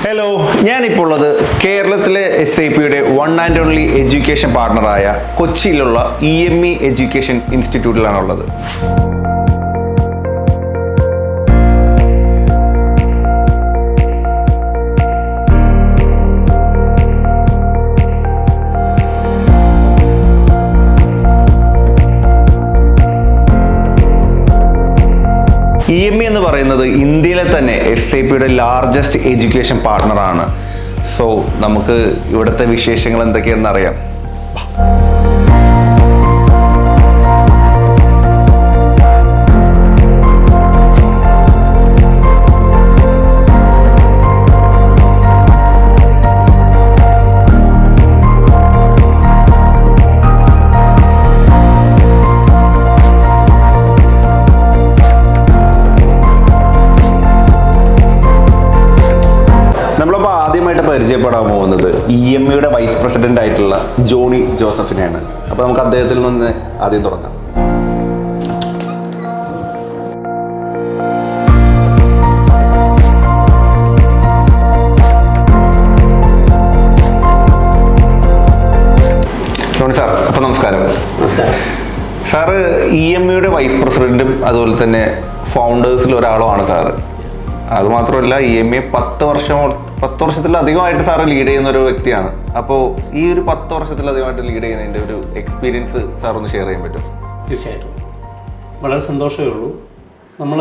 Hello, ഞാനിപ്പോൾ ഉള്ളത് കേരളത്തിലെ SIPയുടെ വൺ ആൻഡ് ഓൺലി എഡ്യൂക്കേഷൻ പാർട്ണറായ കൊച്ചിയിലുള്ള EME എഡ്യൂക്കേഷൻ ഇൻസ്റ്റിറ്റ്യൂട്ടിലാണുള്ളത്. EME എന്ന് പറയുന്നത് ഇന്ത്യയിലെ തന്നെ SIPയുടെ ലാർജസ്റ്റ് എഡ്യൂക്കേഷൻ പാർട്ണറാണ്. സോ നമുക്ക് ഇവിടുത്തെ വിശേഷങ്ങൾ എന്തൊക്കെയെന്ന് അറിയാം. നമ്മളിപ്പോൾ ആദ്യമായിട്ട് പരിചയപ്പെടാൻ പോകുന്നത് EMEയുടെ വൈസ് പ്രസിഡന്റ് ആയിട്ടുള്ള ജോണി ജോസഫിനെയാണ്. അപ്പോൾ നമുക്ക് അദ്ദേഹത്തിൽ നിന്ന് ആദ്യം തുടങ്ങാം. ജോണി സാർ, അപ്പോൾ നമസ്കാരം. സാറ് EMEയുടെ വൈസ് പ്രസിഡന്റും അതുപോലെ തന്നെ ഫൗണ്ടേഴ്സിൽ ഒരാളുമാണ് സാറ്. അതുമാത്രമല്ല EME 10 വർഷത്തിലധികമായിട്ട് സാറ് ലീഡ് ചെയ്യുന്ന ഒരു വ്യക്തിയാണ്. അപ്പോൾ ഈ ഒരു 10 വർഷത്തിലധികമായിട്ട് ലീഡ് ചെയ്യുന്നതിൻ്റെ ഒരു എക്സ്പീരിയൻസ് സാർ ഒന്ന് ഷെയർ ചെയ്യാൻ പറ്റും? തീർച്ചയായിട്ടും വളരെ സന്തോഷമേ ഉള്ളൂ. നമ്മൾ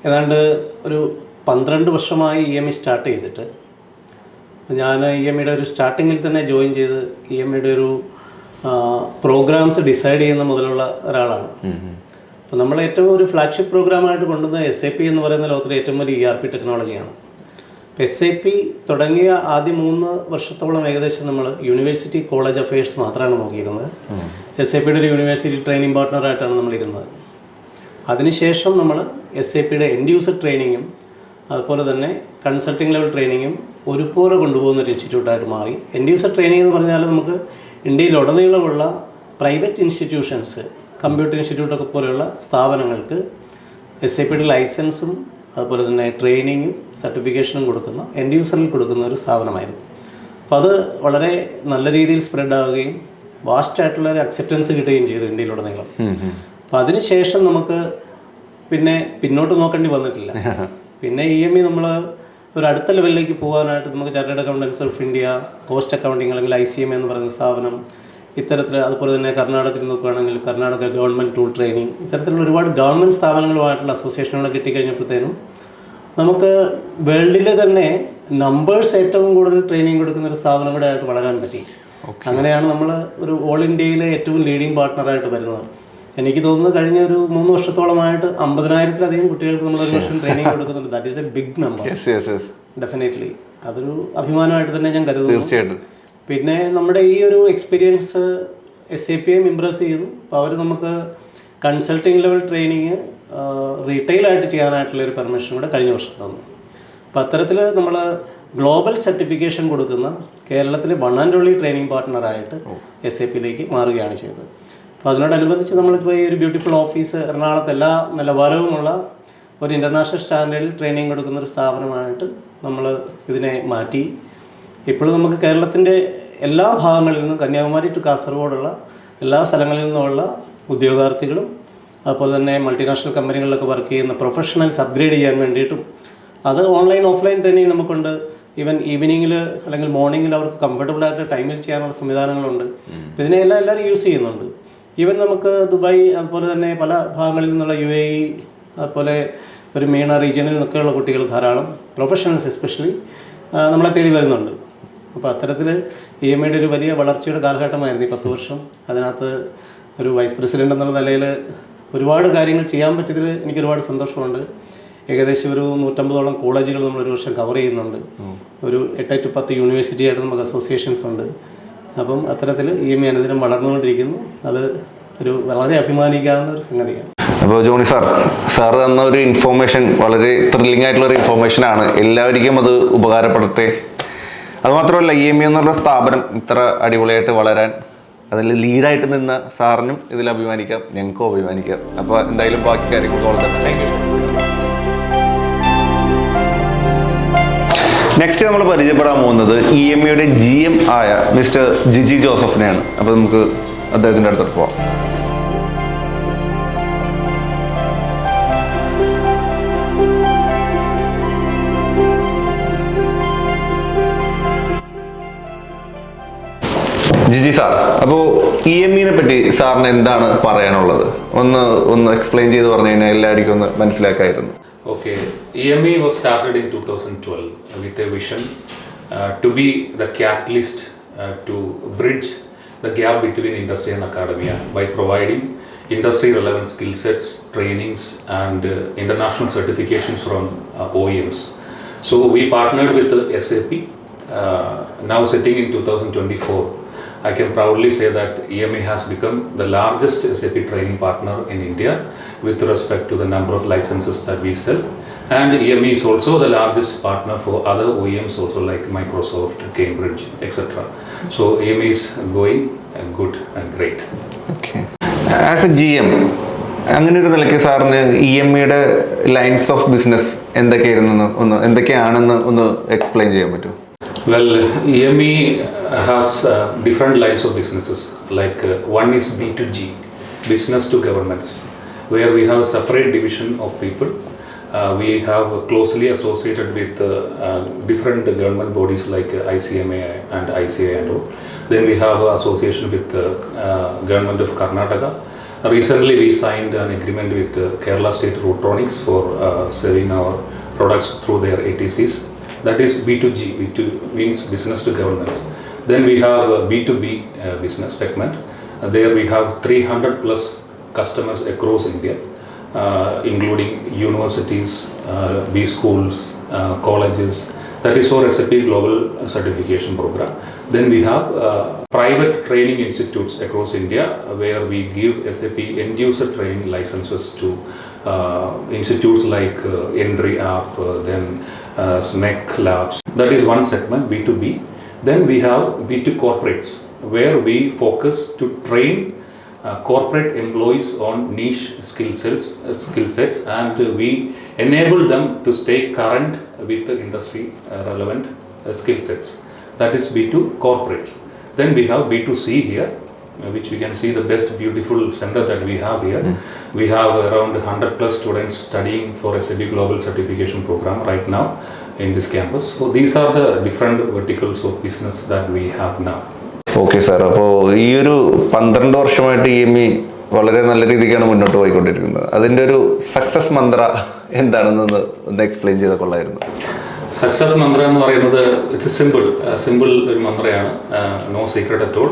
ഏതാണ്ട് ഒരു 12 വർഷമായി EME സ്റ്റാർട്ട് ചെയ്തിട്ട്. ഞാൻ EMEയുടെ ഒരു സ്റ്റാർട്ടിങ്ങിൽ തന്നെ ജോയിൻ ചെയ്ത് EMEയുടെ ഒരു പ്രോഗ്രാംസ് ഡിസൈഡ് ചെയ്യുന്ന മുതലുള്ള ഒരാളാണ്. അപ്പോൾ നമ്മൾ ഏറ്റവും ഒരു ഫ്ലാഗ്ഷിപ്പ് പ്രോഗ്രാമായിട്ട് കൊണ്ടുവന്ന SIP എന്ന് പറയുന്ന ലോകത്തിലെ ഏറ്റവും വലിയ ERP ടെക്നോളജിയാണ്. അപ്പോൾ SIP തുടങ്ങിയ ആദ്യ 3 വർഷത്തോളം ഏകദേശം നമ്മൾ യൂണിവേഴ്സിറ്റി കോളേജ് അഫയേഴ്സ് മാത്രമാണ് നോക്കിയിരുന്നത്. SIPയുടെ ഒരു യൂണിവേഴ്സിറ്റി ട്രെയിനിങ് പാർട്ട്ണറായിട്ടാണ് നമ്മളിരുന്നത്. അതിനുശേഷം നമ്മൾ SIPയുടെ എൻഡ് യൂസർ ട്രെയിനിങ്ങും അതുപോലെ തന്നെ കൺസൾട്ടിംഗ് ലെവൽ ട്രെയിനിങ്ങും ഒരുപോലെ കൊണ്ടുപോകുന്ന ഒരു ഇൻസ്റ്റിറ്റ്യൂട്ടായിട്ട് മാറി. എൻഡ് യൂസർ ട്രെയിനിങ് എന്ന് പറഞ്ഞാൽ നമുക്ക് ഇന്ത്യയിലുടനീളമുള്ള പ്രൈവറ്റ് ഇൻസ്റ്റിറ്റ്യൂഷൻസ്, കമ്പ്യൂട്ടർ ഇൻസ്റ്റിറ്റ്യൂട്ടൊക്കെ പോലെയുള്ള സ്ഥാപനങ്ങൾക്ക് SIPയുടെ ലൈസൻസും അതുപോലെ തന്നെ ട്രെയിനിങ്ങും സർട്ടിഫിക്കേഷനും കൊടുക്കുന്ന എൻഡ് യൂസറിൽ കൊടുക്കുന്ന ഒരു സ്ഥാപനമായിരുന്നു. അപ്പോൾ അത് വളരെ നല്ല രീതിയിൽ സ്പ്രെഡ് ആവുകയും വാസ്റ്റായിട്ടുള്ള ഒരു അക്സെപ്റ്റൻസ് കിട്ടുകയും ചെയ്തു ഇന്ത്യയിലുടനീളം. അപ്പോൾ അതിനുശേഷം നമുക്ക് പിന്നെ പിന്നോട്ട് നോക്കേണ്ടി വന്നിട്ടില്ല. പിന്നെ EME നമ്മൾ ഒരു അടുത്ത ലെവലിലേക്ക് പോകാനായിട്ട് നമുക്ക് chartered accountants of India, cost accounting അല്ലെങ്കിൽ ICM എന്ന് പറയുന്ന സ്ഥാപനം, ഇത്തരത്തിൽ അതുപോലെ തന്നെ കർണാടകത്തിൽ നോക്കുകയാണെങ്കിൽ കർണാടക ഗവൺമെൻറ് ടൂൾ ട്രെയിനിങ്, ഇത്തരത്തിലുള്ള ഒരുപാട് ഗവൺമെൻറ് സ്ഥാപനങ്ങളുമായിട്ടുള്ള അസോസിയേഷനുകൾ കിട്ടിക്കഴിഞ്ഞപ്പോഴത്തേനും നമുക്ക് വേൾഡിൽ തന്നെ നമ്പേഴ്സ് ഏറ്റവും കൂടുതൽ ട്രെയിനിങ് കൊടുക്കുന്ന ഒരു സ്ഥാപനം കൂടെ ആയിട്ട് വളരാൻ പറ്റി. അങ്ങനെയാണ് നമ്മൾ ഒരു ഓൾ ഇന്ത്യയിലെ ഏറ്റവും ലീഡിങ് പാർട്ട്ണറായിട്ട് വരുന്നത്. എനിക്ക് തോന്നുന്നു കഴിഞ്ഞ ഒരു 3 വർഷത്തോളമായിട്ട് 50,000-ലധികം കുട്ടികൾക്ക് നമ്മൾ ഒരു വർഷം ട്രെയിനിങ് കൊടുക്കുന്നുണ്ട്. That is a big number. Definitely അതൊരു അഭിമാനമായിട്ട് തന്നെ ഞാൻ കരുതുന്നു. തീർച്ചയായിട്ടും. പിന്നെ നമ്മുടെ ഈ ഒരു എക്സ്പീരിയൻസ് SIPയെയും ഇംപ്രസ് ചെയ്തു. അപ്പോൾ അവർ നമുക്ക് കൺസൾട്ടിംഗ് ലെവൽ ട്രെയിനിങ് റീറ്റെയിലായിട്ട് ചെയ്യാനായിട്ടുള്ള ഒരു പെർമിഷൻ കൂടെ കഴിഞ്ഞ വർഷം തന്നു. അപ്പോൾ അത്തരത്തിൽ നമ്മൾ ഗ്ലോബൽ സർട്ടിഫിക്കേഷൻ കൊടുക്കുന്ന കേരളത്തിലെ വൺ ആൻഡ് ഓൺലി ട്രെയിനിങ് പാർട്ട്ണറായിട്ട് SIPയിലേക്ക് മാറുകയാണ് ചെയ്തത്. അപ്പോൾ അതിനോടനുബന്ധിച്ച് നമ്മളിപ്പോൾ ഈ ഒരു ബ്യൂട്ടിഫുൾ ഓഫീസ് എറണാകുളത്ത് എല്ലാ നിലവാരവുമുള്ള ഒരു ഇൻ്റർനാഷണൽ സ്റ്റാൻഡേർഡിൽ ട്രെയിനിങ് കൊടുക്കുന്ന ഒരു സ്ഥാപനമായിട്ട് നമ്മൾ ഇതിനെ മാറ്റി. ഇപ്പോഴും നമുക്ക് കേരളത്തിൻ്റെ എല്ലാ ഭാഗങ്ങളിൽ നിന്നും കന്യാകുമാരി ടു കാസർഗോഡുള്ള എല്ലാ സ്ഥലങ്ങളിൽ നിന്നുമുള്ള ഉദ്യോഗാർത്ഥികളും അതുപോലെ തന്നെ മൾട്ടിനാഷണൽ കമ്പനികളിലൊക്കെ വർക്ക് ചെയ്യുന്ന പ്രൊഫഷണൽസ് അപ്ഗ്രേഡ് ചെയ്യാൻ വേണ്ടിയിട്ടും അത് ഓൺലൈൻ ഓഫ്ലൈൻ ട്രെയിനിങ് നമുക്കുണ്ട്. ഈവൻ ഈവനിങ്ങിൽ അല്ലെങ്കിൽ മോർണിംഗിൽ അവർക്ക് കംഫർട്ടബിൾ ആയിട്ട് ടൈമിൽ ചെയ്യാനുള്ള സംവിധാനങ്ങളുണ്ട്. ഇതിനെല്ലാം എല്ലാവരും യൂസ് ചെയ്യുന്നുണ്ട്. ഈവൻ നമുക്ക് ദുബായ് അതുപോലെ തന്നെ പല ഭാഗങ്ങളിൽ നിന്നുള്ള UAE അതുപോലെ ഒരു മീണ റീജിയനിൽ നിന്നൊക്കെയുള്ള കുട്ടികൾ ധാരാളം പ്രൊഫഷണൽസ് എസ്പെഷ്യലി നമ്മളെ തേടി വരുന്നുണ്ട്. അപ്പോൾ അത്തരത്തിൽ EMEയുടെ ഒരു വലിയ വളർച്ചയുടെ കാലഘട്ടമായിരുന്നു ഈ 10 വർഷം. അതിനകത്ത് ഒരു വൈസ് പ്രസിഡൻ്റ് എന്നുള്ള നിലയിൽ ഒരുപാട് കാര്യങ്ങൾ ചെയ്യാൻ പറ്റിയതിൽ എനിക്ക് ഒരുപാട് സന്തോഷമുണ്ട്. ഏകദേശം ഒരു 150ഓളം കോളേജുകൾ നമ്മൾ ഒരു വർഷം കവർ ചെയ്യുന്നുണ്ട്. ഒരു 8 to 10 യൂണിവേഴ്സിറ്റി ആയിട്ട് നമുക്ക് അസോസിയേഷൻസ് ഉണ്ട്. അപ്പം അത്തരത്തിൽ EME അനുദിനം വളർന്നുകൊണ്ടിരിക്കുന്നു. അത് ഒരു വളരെ അഭിമാനിക്കാവുന്ന ഒരു സംഗതിയാണ്. അപ്പോൾ ജോണി സാർ തന്ന ഒരു ഇൻഫോർമേഷൻ വളരെ ത്രില്ലിംഗ് ആയിട്ടുള്ളൊരു ഇൻഫോർമേഷനാണ്. എല്ലാവർക്കും അത് ഉപകാരപ്പെടട്ടെ. അതുമാത്രമല്ല EME എന്നുള്ള സ്ഥാപനം ഇത്ര അടിപൊളിയായിട്ട് വളരാൻ അതിൽ ലീഡായിട്ട് നിന്ന സാറിനും ഇതിൽ അഭിമാനിക്കാം, ഞങ്ങൾക്കും അഭിമാനിക്കാം. അപ്പോൾ എന്തായാലും ബാക്കി കാര്യങ്ങൾ നെക്സ്റ്റ് നമ്മൾ പരിചയപ്പെടാൻ പോകുന്നത് EMEയുടെ GM ആയ മിസ്റ്റർ ജിജി ജോസഫിനെയാണ്. അപ്പോൾ നമുക്ക് അദ്ദേഹത്തിൻ്റെ അടുത്തോട്ട് പോവാം. ജിജി സാർ, അപ്പോൾ EMEനെ പറ്റി സാറിന് എന്താണ് പറയാനുള്ളത്? ഒന്ന് എക്സ്പ്ലെയിൻ ചെയ്ത് പറഞ്ഞു കഴിഞ്ഞാൽ എല്ലാവർക്കും ഒന്ന് മനസ്സിലാക്കായിരുന്നു. Okay, EME was started in 2012 with a vision to be the catalyst to bridge the gap between industry and academia by providing industry relevant skill sets, trainings and international certifications from OEMs. So we partnered with SAP. Now sitting in 2024, I can proudly say that EME has become the largest SAP training partner in India with respect to the number of licenses that we sell. And EME is also the largest partner for other OEMs also like Microsoft, Cambridge, etc. So EME is going good and great. Okay. As A GM, അങ്ങനെ ഒരു നിലയ്ക്ക് സാറിന് EMEയുടെ lines of business എന്തൊക്കെയാണെന്ന് ഒന്ന് explain ചെയ്യാൻ പറ്റുമോ? Well, EME has different lines of businesses. Like one is B2G, business to governments, where we have a separate division of people. We have closely associated with different government bodies like ICMA and ICA and all. Then we have association with government of Karnataka. Recently, we signed an agreement with Kerala State Roadtronics for selling our products through their ATCs. That is B2G, B2 means business to governments. Then we have B2B business segment. There we have 300 plus customers across India, including universities, B schools, colleges. That is for SAP Global Certification Program. Then we have private training institutes across India where we give SAP end user training licenses to institutes like Entry App, then SMEC Labs. That is one segment, B2B. Then we have B2 corporates, where we focus to train corporate employees on niche skill sets, and we enable them to stay current with the industry relevant skill sets. That is B2 corporates. Then we have B2C here, which we can see the best beautiful center that we have here. We have around 100 plus students studying for SAP Global Certification Program right now in this campus. So these are the different verticals of business that we have now. Okay sir, അപ്പോൾ ഈ ഒരു 12 വർഷമായിട്ട് EME വളരെ നല്ല രീതിക്കാണ് മുന്നോട്ട് പോയിക്കൊണ്ടിരിക്കുന്നത്. അതിൻ്റെ ഒരു സക്സസ് മന്ത്ര എന്താണെന്ന് ഒന്ന് എക്സ്പ്ലെയിൻ ചെയ്താൽ കൊള്ളായിരുന്നു. സക്സസ് മന്ത്ര എന്ന് പറയുന്നത് ഇറ്റ്സ് സിമ്പിൾ ഒരു മന്ത്രയാണ്, no secret at all.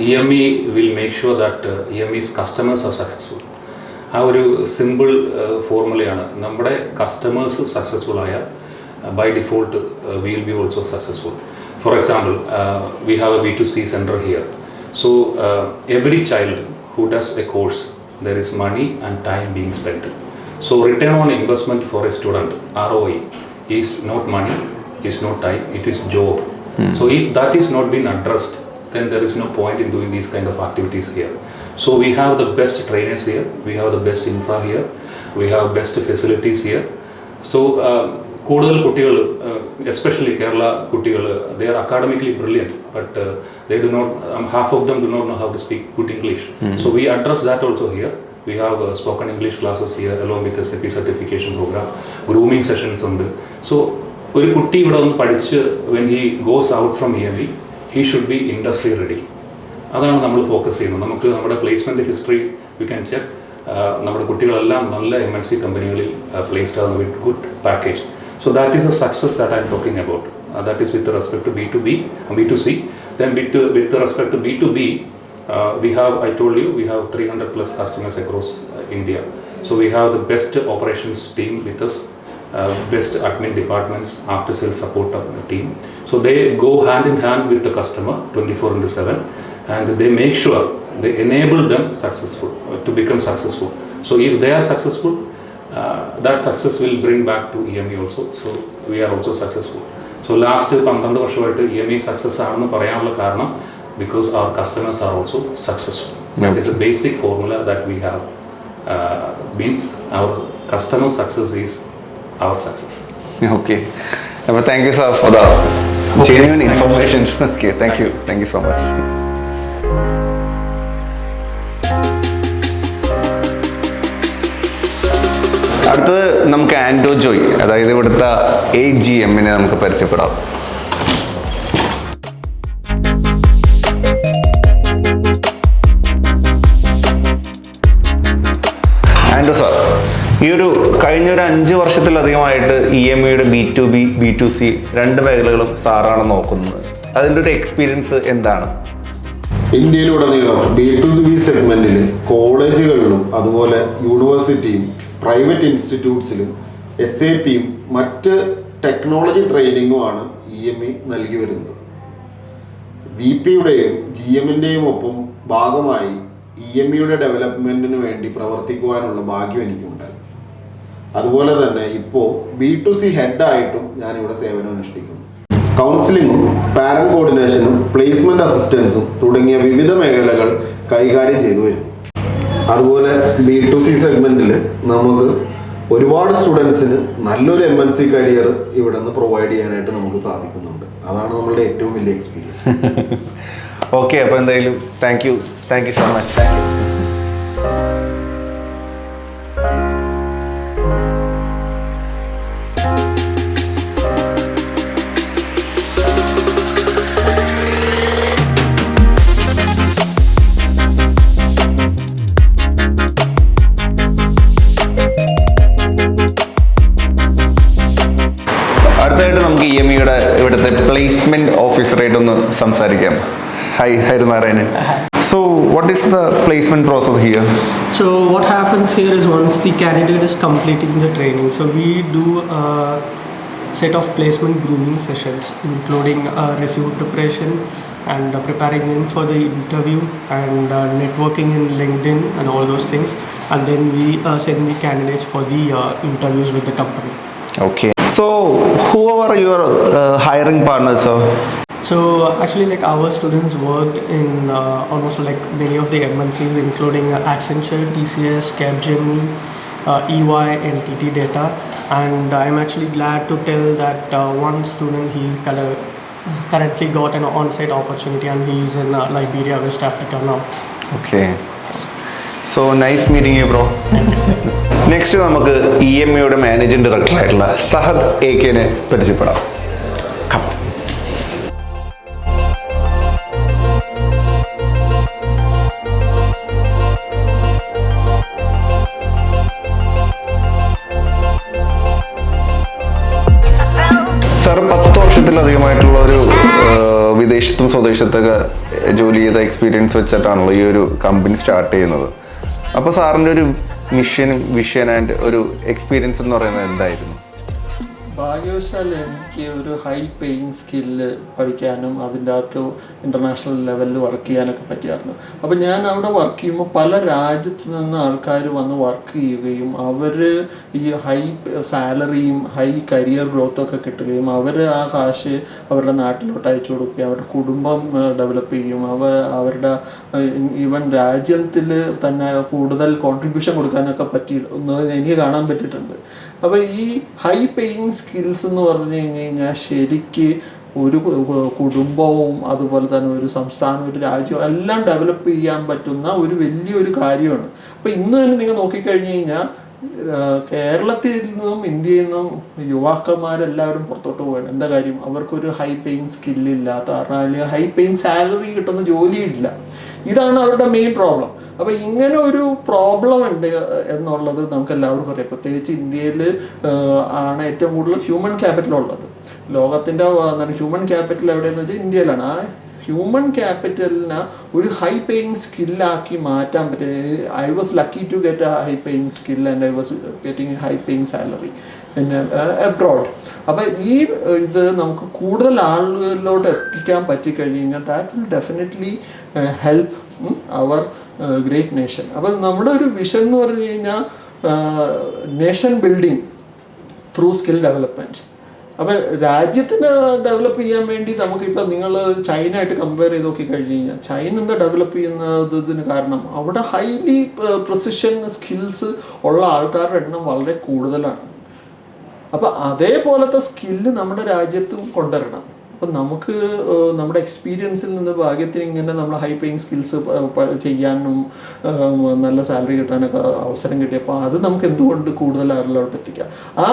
EME will make sure that EME's customers are successful. ആ ഒരു സിമ്പിൾ ഫോർമുലയാണ്. നമ്മുടെ കസ്റ്റമേഴ്സ് സക്സസ്ഫുൾ ആയാൽ by default we will be also successful. For example, we have a B2C center here. So every child who does a course, there is money and time being spent. So return on investment for a student, ROI, is not money, is not time, it is job. So if that is not been addressed, then there is no point in doing these kind of activities here. So we have the best trainers here, we have the best infra here, we have best facilities here. So കൂടുതൽ കുട്ടികൾ, especially Kerala കുട്ടികൾ, they are academically brilliant, but they do not, half of them do not know how to speak good English. So we address that also here. We have spoken English classes here along with SAP certification program. Grooming sessions ഉണ്ട്. സോ ഒരു കുട്ടി ഇവിടെ ഒന്ന് പഠിച്ച് when he goes out from EME, he should be industry ready. അതാണ് നമ്മൾ focus ചെയ്യുന്നത്. നമുക്ക് നമ്മുടെ placement history you can check. നമ്മുടെ കുട്ടികളെല്ലാം നല്ല MNC കമ്പനികളിൽ പ്ലേസ്ഡ് ആകുന്ന with good package. So that is a success that I am talking about. That is with respect to B2B and B2C. Then with respect to B2B, we have, I told you, we have 300 plus customers across India. So we have the best operations team with us, best admin departments, after sales support team. So they go hand in hand with the customer 24/7, and they make sure they enable them successful to become successful. So if they are successful, that success will bring back to EME also. So we are also successful. So last 12 വർഷമായിട്ട് EME success ആണെന്ന് പറയാനുള്ള കാരണം because our customers are also successful. That is a basic formula that we have. Means our customer success is our success. Okay. അപ്പോൾ thank you sir for the genuine informations. Okay, thank you so much. അടുത്തത് നമുക്ക് ആൻഡോ ജോയ്, അതായത് ഇവിടുത്തെ AGM-നെ നമുക്ക് പരിചയപ്പെടാം. ആൻഡോ sir, ഈ ഒരു കഴിഞ്ഞ ഒരു 5 വർഷത്തിലധികമായിട്ട് EMEയുടെ B2B, B2C 2 മേഖലകളും സാറാണ് നോക്കുന്നത്. അതിൻ്റെ ഒരു എക്സ്പീരിയൻസ് എന്താണ്? ഇന്ത്യയിലുടനീളം B2B സെഗ്മെന്റിൽ കോളേജുകളിലും അതുപോലെ യൂണിവേഴ്സിറ്റിയും പ്രൈവറ്റ് ഇൻസ്റ്റിറ്റ്യൂട്ട്സിലും SAPയും മറ്റ് ടെക്നോളജി ട്രെയിനിങ്ങുമാണ് EME നൽകി വരുന്നത്. VPയുടെയും GMന്റെയും ഒപ്പം ഭാഗമായി EMEയുടെ ഡെവലപ്മെന്റിന് വേണ്ടി പ്രവർത്തിക്കുവാനുള്ള ഭാഗ്യം എനിക്കുണ്ടായി. അതുപോലെ തന്നെ ഇപ്പോൾ B2C ഹെഡായിട്ടും ഞാനിവിടെ സേവനം അനുഷ്ഠിക്കുന്നു. കൗൺസിലിങ്ങും പാരന്റ് കോർഡിനേഷനും പ്ലേസ്മെന്റ് അസിസ്റ്റൻസും തുടങ്ങിയ വിവിധ മേഖലകൾ കൈകാര്യം ചെയ്തു വരുന്നു. അതുപോലെ B2C സെഗ്മെന്റിൽ നമുക്ക് ഒരുപാട് സ്റ്റുഡൻസിന് നല്ലൊരു MNC കരിയർ ഇവിടെ നിന്ന് പ്രൊവൈഡ് ചെയ്യാനായിട്ട് നമുക്ക് സാധിക്കുന്നുണ്ട്. അതാണ് നമ്മളുടെ ഏറ്റവും വലിയ എക്സ്പീരിയൻസ്. ഓക്കെ, അപ്പോൾ എന്തായാലും താങ്ക് യു സോ മച്ച്. അടുത്തായിട്ട് നമുക്ക് EMEയുടെ ഇവിടുത്തെ പ്ലേസ്മെന്റ് ഓഫീസറായിട്ട് ഒന്ന് സംസാരിക്കാം. Hi Narayana. So what is the placement process here? So what happens here is once the candidate is completing the training, so we do a set of placement grooming sessions, including resume preparation and preparing them for the interview and networking in LinkedIn and all those things, and then we send the candidates for the interviews with the company. Okay. So who are your hiring partners, sir? So actually, like, our students worked in almost like many of the MNCs, including Accenture, TCS, Capgemini, EY, and TT Data. And I'm actually glad to tell that one student, he currently got an on-site opportunity, and he's in Liberia, West Africa now. Okay. So nice meeting you, bro. Next നമുക്ക് EMEയുടെ managing director ആയിട്ടുള്ള സഹദ് AK-നെ പരിചയപ്പെടാം. Sir 10 വർഷത്തിലധികമായിട്ടുള്ള ഒരു വിദേശത്തും സ്വദേശത്തൊക്കെ ജോലി ചെയ്ത experience വെച്ചിട്ടാണല്ലോ ഈ ഒരു company start ചെയ്യുന്നത്. അപ്പോൾ സാറിൻ്റെ ഒരു മിഷനും വിഷൻ ആൻഡ് ഒരു എക്സ്പീരിയൻസ് എന്ന് പറയുന്നത് എന്തായിരുന്നു? ഭാഗ്യവശാൽ എനിക്ക് ഒരു ഹൈ പേയിങ് സ്കില്ല് പഠിക്കാനും അതിൻ്റെ അകത്ത് ഇൻ്റർനാഷണൽ ലെവലിൽ വർക്ക് ചെയ്യാനൊക്കെ പറ്റിയായിരുന്നു. അപ്പോൾ ഞാൻ അവിടെ വർക്ക് ചെയ്യുമ്പോൾ പല രാജ്യത്തു നിന്ന് ആൾക്കാർ വന്ന് വർക്ക് ചെയ്യുകയും അവർ ഈ ഹൈ സാലറിയും ഹൈ കരിയർ ഗ്രോത്തൊക്കെ കിട്ടുകയും അവർ ആ കാശ് അവരുടെ നാട്ടിലോട്ട് അയച്ചു കൊടുക്കുകയും അവരുടെ കുടുംബം ഡെവലപ്പ് ചെയ്യും, അവരുടെ ഈവൻ രാജ്യത്തിൽ തന്നെ കൂടുതൽ കോൺട്രിബ്യൂഷൻ കൊടുക്കാനൊക്കെ പറ്റിയിരുന്നത് എനിക്ക് കാണാൻ പറ്റിയിട്ടുണ്ട്. അപ്പോൾ ഈ ഹൈ പേയിങ് സ്കിൽസ് എന്ന് പറഞ്ഞു കഴിഞ്ഞാൽ ശരിക്ക് ഒരു കുടുംബവും അതുപോലെ തന്നെ ഒരു സംസ്ഥാനവും ഒരു രാജ്യവും എല്ലാം ഡെവലപ്പ് ചെയ്യാൻ പറ്റുന്ന ഒരു വലിയൊരു കാര്യമാണ്. അപ്പോൾ ഇന്ന് തന്നെ നിങ്ങൾ നോക്കിക്കഴിഞ്ഞ് കഴിഞ്ഞാൽ കേരളത്തിൽ നിന്നും ഇന്ത്യയിൽ നിന്നും യുവാക്കന്മാരെല്ലാവരും പുറത്തോട്ട് പോവുകയാണ്. എന്താ കാര്യം? അവർക്കൊരു ഹൈ പേയിങ് സ്കില്ലില്ലാത്ത കാരണം, അല്ലെങ്കിൽ ഹൈ പേയിങ് സാലറി കിട്ടുന്ന ജോലിയില്ല. ഇതാണ് അവരുടെ മെയിൻ പ്രോബ്ലം. അപ്പോൾ ഇങ്ങനെ ഒരു പ്രോബ്ലം ഉണ്ട് എന്നുള്ളത് നമുക്ക് എല്ലാവർക്കും അറിയാം. പ്രത്യേകിച്ച് ഇന്ത്യയിൽ ആണ് ഏറ്റവും കൂടുതൽ ഹ്യൂമൻ ക്യാപിറ്റൽ ഉള്ളത്. ലോകത്തിൻ്റെ ഹ്യൂമൻ ക്യാപിറ്റൽ എവിടെയെന്ന് വെച്ചാൽ ഇന്ത്യയിലാണ്. ആ ഹ്യൂമൻ ക്യാപിറ്റലിനെ ഒരു ഹൈ പേയിങ് സ്കില്ലാക്കി മാറ്റാൻ പറ്റും. I was lucky to get a high paying skill and I was getting high paying salary in abroad. അപ്പോൾ ഈ ഇത് നമുക്ക് കൂടുതൽ ആളുകളിലോട്ട് എത്തിക്കാൻ പറ്റിക്കഴിഞ്ഞ് കഴിഞ്ഞാൽ that will definitely help our great nation. അപ്പോൾ നമ്മുടെ ഒരു വിഷൻ എന്ന് പറഞ്ഞു കഴിഞ്ഞാൽ nation building through skill development. അപ്പോൾ രാജ്യത്തിന് ഡെവലപ്പ് ചെയ്യാൻ വേണ്ടി നമുക്കിപ്പോൾ നിങ്ങൾ ചൈന ആയിട്ട് കമ്പയർ ചെയ്ത് നോക്കിക്കഴിഞ്ഞ് കഴിഞ്ഞാൽ ചൈന എന്താ ഡെവലപ്പ് ചെയ്യുന്നതിന് കാരണം അവിടെ ഹൈലി പ്രിസിഷൻ സ്കിൽസ് ഉള്ള ആൾക്കാരുടെ എണ്ണം വളരെ കൂടുതലാണ്. അപ്പോൾ അതേപോലത്തെ സ്കില്ല് നമ്മുടെ രാജ്യത്തും കൊണ്ടുവരണം. അപ്പം നമുക്ക് നമ്മുടെ എക്സ്പീരിയൻസിൽ നിന്ന് ഭാഗ്യത്തിന് ഇങ്ങനെ നമ്മൾ ഹൈ പേയിങ് സ്കിൽസ് ചെയ്യാനും നല്ല സാലറി കിട്ടാനൊക്കെ അവസരം കിട്ടിയപ്പോൾ അത് നമുക്ക് എന്തുകൊണ്ട് കൂടുതൽ ആരിലോട്ട് എത്തിക്കാം. ആ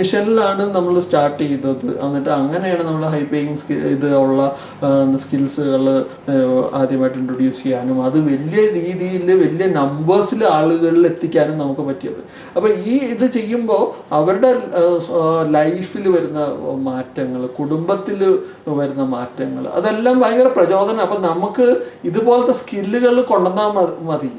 മിഷനിലാണ് നമ്മൾ സ്റ്റാർട്ട് ചെയ്തത്. എന്നിട്ട് അങ്ങനെയാണ് നമ്മൾ ഹൈ പേയിങ് ഉള്ള സ്കിൽസുകൾ ആദ്യമായിട്ട് ഇൻട്രൊഡ്യൂസ് ചെയ്യാനും അത് വലിയ രീതിയിൽ വലിയ നമ്പേഴ്സിൽ ആളുകളിൽ എത്തിക്കാനും നമുക്ക് പറ്റിയത്. അപ്പോൾ ഈ ഇത് ചെയ്യുമ്പോൾ അവരുടെ ലൈഫിൽ വരുന്ന മാറ്റങ്ങൾ, കുടുംബത്തിൽ വരുന്ന മാറ്റങ്ങൾ, അതെല്ലാം ഭയങ്കര പ്രചോദനം. അപ്പം നമുക്ക് ഇതുപോലത്തെ സ്കില്ലുകൾ കൊണ്ടുവന്നാൽ മതി.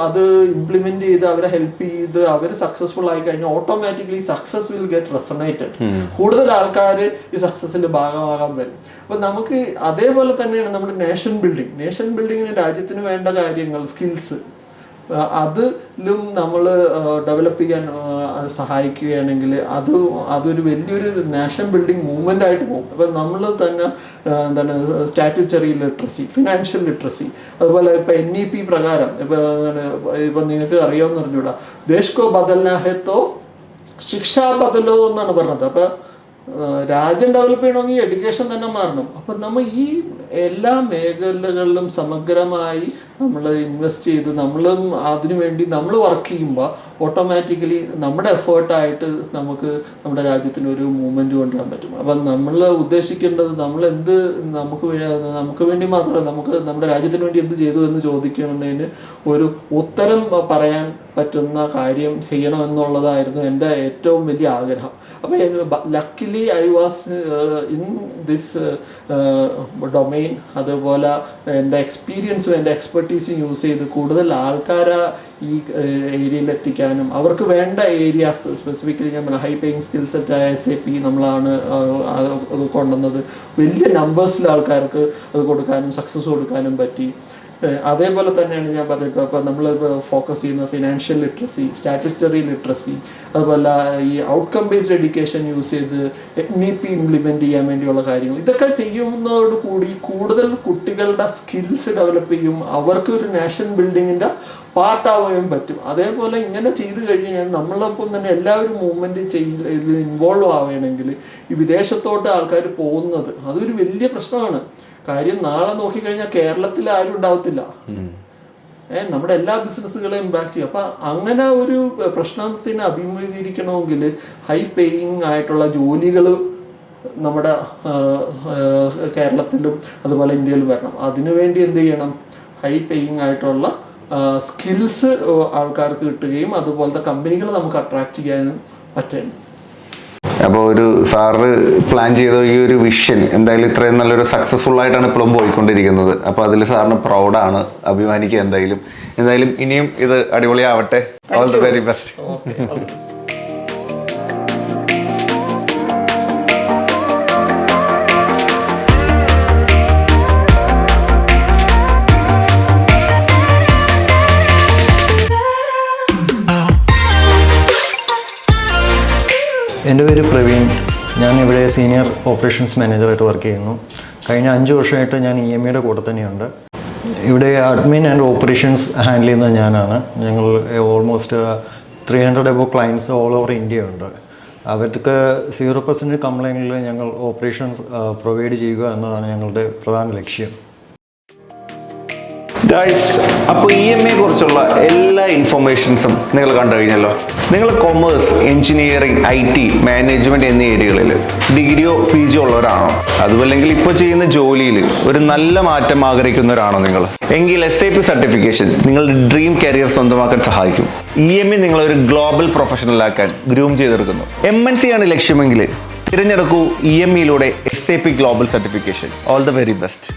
അത് ഇംപ്ലിമെന്റ് ചെയ്ത് അവരെ ഹെൽപ്പ് ചെയ്ത് അവർ സക്സസ്ഫുൾ ആയി കഴിഞ്ഞാൽ ഓട്ടോമാറ്റിക്കലി സക്സസ് വിൽ ഗെറ്റ് റെസണേറ്റഡ്. കൂടുതൽ ആൾക്കാർ ഈ സക്സസിന്റെ ഭാഗമാകാൻ വരും. അപ്പം നമുക്ക് അതേപോലെ തന്നെയാണ് നമ്മുടെ നേഷൻ ബിൽഡിങ്ങിന് രാജ്യത്തിന് വേണ്ട കാര്യങ്ങൾ, സ്കിൽസ്, അതിലും നമ്മൾ ഡെവലപ്പ് ചെയ്യാൻ സഹായിക്കുകയാണെങ്കിൽ അതൊരു വലിയൊരു നാഷൻ ബിൽഡിംഗ് മൂവ്മെൻ്റ് ആയിട്ട് പോകും. അപ്പം നമ്മൾ തന്നെ എന്താണ് സ്റ്റാറ്റ്യൂട്ടറി ലിറ്ററസി, ഫിനാൻഷ്യൽ ലിറ്ററസി, അതുപോലെ ഇപ്പം NEP പ്രകാരം ഇപ്പം നിങ്ങൾക്ക് അറിയാമെന്ന് പറഞ്ഞുകൂടാ, ദേശ് കോ ബദൽനാ ഹെ തോ ശിക്ഷാ ബദലോ എന്നാണ് പറഞ്ഞത്. അപ്പം രാജ്യം ഡെവലപ്പ് ചെയ്യണമെങ്കിൽ എഡ്യൂക്കേഷൻ തന്നെ മാറണം. അപ്പം നമ്മൾ ഈ എല്ലാ മേഖലകളിലും സമഗ്രമായി നമ്മൾ ഇൻവെസ്റ്റ് ചെയ്ത് നമ്മളും അതിനുവേണ്ടി നമ്മൾ വർക്ക് ചെയ്യുമ്പോൾ ഓട്ടോമാറ്റിക്കലി നമ്മുടെ എഫേർട്ടായിട്ട് നമുക്ക് നമ്മുടെ രാജ്യത്തിന് ഒരു മൂവ്മെൻറ്റ് കൊണ്ടുവരാൻ പറ്റും. അപ്പം നമ്മൾ ഉദ്ദേശിക്കേണ്ടത് നമുക്ക് വേണ്ടി മാത്രമല്ല, നമുക്ക് നമ്മുടെ രാജ്യത്തിന് വേണ്ടി എന്ത് ചെയ്തു എന്ന് ചോദിക്കുന്നതിന് ഒരു ഉത്തരം പറയാൻ പറ്റുന്ന കാര്യം ചെയ്യണമെന്നുള്ളതായിരുന്നു എൻ്റെ ഏറ്റവും വലിയ ആഗ്രഹം. അപ്പോൾ luckily I was in this domain. അതുപോലെ എൻ്റെ എക്സ്പീരിയൻസും എൻ്റെ എക്സ്പെർട്ടീസും യൂസ് ചെയ്ത് കൂടുതൽ ആൾക്കാരെ ഈ ഏരിയയിൽ എത്തിക്കാനും അവർക്ക് വേണ്ട ഏരിയാസ് സ്പെസിഫിക്കലി ഞാൻ ഹൈ പേയിങ് സ്കിൽ സെറ്റായ SAP നമ്മളാണ് അത് കൊണ്ടുവന്നത്. വലിയ നമ്പേഴ്സിൽ ആൾക്കാർക്ക് അത് കൊടുക്കാനും സക്സസ് കൊടുക്കാനും പറ്റി. അതേപോലെ തന്നെയാണ് ഞാൻ പറഞ്ഞിട്ട് അപ്പോൾ നമ്മൾ ഫോക്കസ് ചെയ്യുന്ന ഫിനാൻഷ്യൽ ലിറ്ററസി, സ്റ്റാറ്റ്യൂട്ടറി ലിറ്ററസി, അതുപോലെ ഈ ഔട്ട്കം ബേസ്ഡ് എഡ്യൂക്കേഷൻ യൂസ് ചെയ്ത് NEP ഇംപ്ലിമെൻറ്റ് ചെയ്യാൻ വേണ്ടിയുള്ള കാര്യങ്ങൾ. ഇതൊക്കെ ചെയ്യുന്നതോടുകൂടി കൂടുതൽ കുട്ടികളുടെ സ്കിൽസ് ഡെവലപ്പ് ചെയ്യും, അവർക്ക് ഒരു നാഷൻ ബിൽഡിങ്ങിൻ്റെ പാർട്ടാവുകയും പറ്റും. അതേപോലെ ഇങ്ങനെ ചെയ്തു കഴിഞ്ഞാൽ നമ്മളൊപ്പം തന്നെ എല്ലാവരും മൂവ്മെൻറ്റ് ഇതിൽ ഇൻവോൾവ് ആവുകയാണെങ്കിൽ ഈ വിദേശത്തോട്ട് ആൾക്കാർ പോകുന്നത് അതൊരു വലിയ പ്രശ്നമാണ്. കാര്യം നാളെ നോക്കിക്കഴിഞ്ഞാൽ കേരളത്തിൽ ആരും ഉണ്ടാവത്തില്ല. നമ്മുടെ എല്ലാ ബിസിനസ്സുകളെയും ഇമ്പാക്ട് ചെയ്യും. അപ്പം അങ്ങനെ ഒരു പ്രശ്നത്തിന് അഭിമുഖീകരിക്കണമെങ്കിൽ ഹൈ പേയിങ് ആയിട്ടുള്ള ജോലികൾ നമ്മുടെ കേരളത്തിലും അതുപോലെ ഇന്ത്യയിലും വരണം. അതിനുവേണ്ടി എന്ത് ചെയ്യണം? ഹൈ പേയിങ് ആയിട്ടുള്ള സ്കിൽസ് ആൾക്കാർക്ക് കിട്ടുകയും അതുപോലത്തെ കമ്പനികൾ നമുക്ക് അട്രാക്ട് ചെയ്യാനും പറ്റും. അപ്പോൾ ഒരു സാറ് പ്ലാൻ ചെയ്ത ഈ ഒരു വിഷൻ എന്തായാലും ഇത്രയും നല്ലൊരു സക്സസ്ഫുൾ ആയിട്ടാണ് ഇപ്പോഴും പോയിക്കൊണ്ടിരിക്കുന്നത്. അപ്പോൾ അതിൽ സാറിന് പ്രൗഡാണ്, അഭിമാനിക്കുക. എന്തായാലും ഇനിയും ഇത് അടിപൊളിയാവട്ടെ. All the very best. എൻ്റെ പേര് പ്രവീൺ. ഞാൻ ഇവിടെ സീനിയർ ഓപ്പറേഷൻസ് മാനേജറായിട്ട് വർക്ക് ചെയ്യുന്നു. കഴിഞ്ഞ 5 വർഷമായിട്ട് ഞാൻ EMEയുടെ കൂടെ തന്നെയുണ്ട്. ഇവിടെ അഡ്മിൻ ആൻഡ് ഓപ്പറേഷൻസ് ഹാൻഡിൽ ചെയ്യുന്നത് ഞാനാണ്. ഞങ്ങൾ almost 300 above clients all over India ഉണ്ട്. അവർക്ക് 0% കംപ്ലൈൻറ്റിൽ ഞങ്ങൾ ഓപ്പറേഷൻസ് പ്രൊവൈഡ് ചെയ്യുക എന്നതാണ് ഞങ്ങളുടെ പ്രധാന ലക്ഷ്യം. ഗൈസ്, അപ്പോൾ EME കുറിച്ചുള്ള എല്ലാ ഇൻഫർമേഷൻസും നിങ്ങൾ കണ്ടു കഴിഞ്ഞല്ലോ. നിങ്ങൾ കൊമേഴ്സ്, എഞ്ചിനീയറിംഗ്, IT, മാനേജ്മെൻറ്റ് എന്നീ ഏരിയകളിൽ ഡിഗ്രിയോ PG ഉള്ളവരാണോ? അതുമല്ലെങ്കിൽ ഇപ്പോൾ ചെയ്യുന്ന ജോലിയിൽ ഒരു നല്ല മാറ്റം ആഗ്രഹിക്കുന്നവരാണോ നിങ്ങൾ? എങ്കിൽ SAP സർട്ടിഫിക്കേഷൻ നിങ്ങളുടെ ഡ്രീം കരിയർ സ്വന്തമാക്കാൻ സഹായിക്കും. EME നിങ്ങളൊരു ഗ്ലോബൽ പ്രൊഫഷണലാക്കാൻ ഗ്രൂം ചെയ്തെടുക്കുന്നു. MNC ആണ് ലക്ഷ്യമെങ്കിൽ തിരഞ്ഞെടുക്കൂ EMEയിലൂടെ SAP global certification. All the very best.